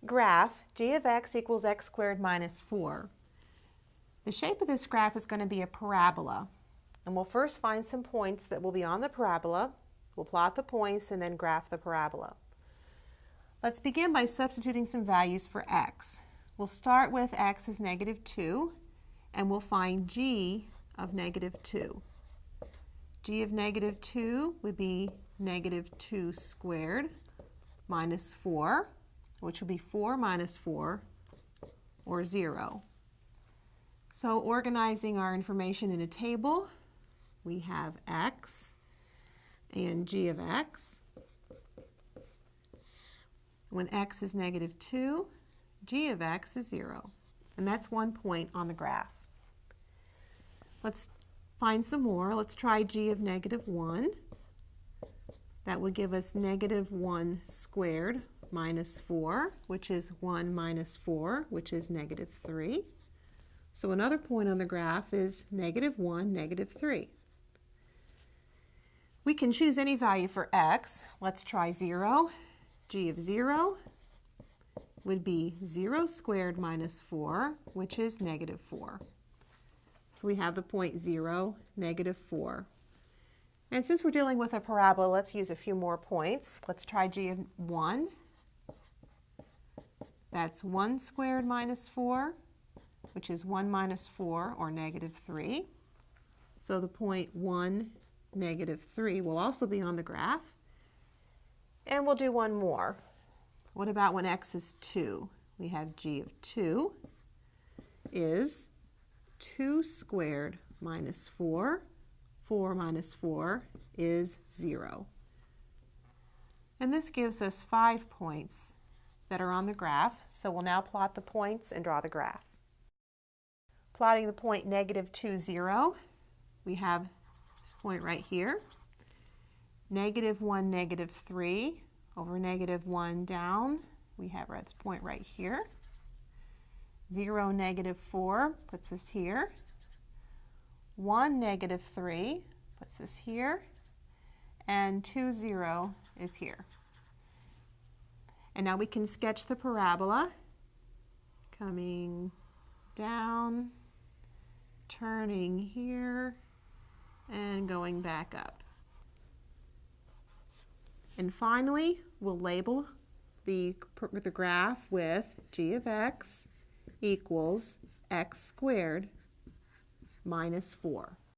graph, g of x equals x squared minus 4. The shape of this graph is going to be a parabola. And we'll first find some points that will be on the parabola. We'll plot the points and then graph the parabola. Let's begin by substituting some values for x. We'll start with x is negative 2, and we'll find g of negative 2. G of negative 2 would be negative 2 squared minus 4, which would be 4 minus 4, or 0. So organizing our information in a table, we have x and g of x. When x is negative 2, g of x is 0. And that's 1 point on the graph. Let's find some more. Let's try g of negative 1. That would give us negative 1 squared minus 4, which is 1 minus 4, which is negative 3. So another point on the graph is negative 1, negative 3. We can choose any value for x. Let's try 0. G of 0 would be 0 squared minus 4, which is negative 4. So we have the point 0, negative 4. And since we're dealing with a parabola, let's use a few more points. Let's try g of 1. That's 1 squared minus 4, which is 1 minus 4, or negative 3. So the point 1, negative 3 will also be on the graph. And we'll do one more. What about when x is 2? We have g of 2 is 2 squared minus 4. 4 minus 4 is 0. And this gives us 5 points that are on the graph. So we'll now plot the points and draw the graph. Plotting the point negative 2, 0, we have this point right here. Negative 1, negative 3, over negative 1 down, we have this point right here. 0, negative 4 puts us here. 1, negative 3 puts us here. And 2, 0 is here. And now we can sketch the parabola, coming down, turning here, and going back up. And finally, we'll label the graph with g of x equals x squared minus 4.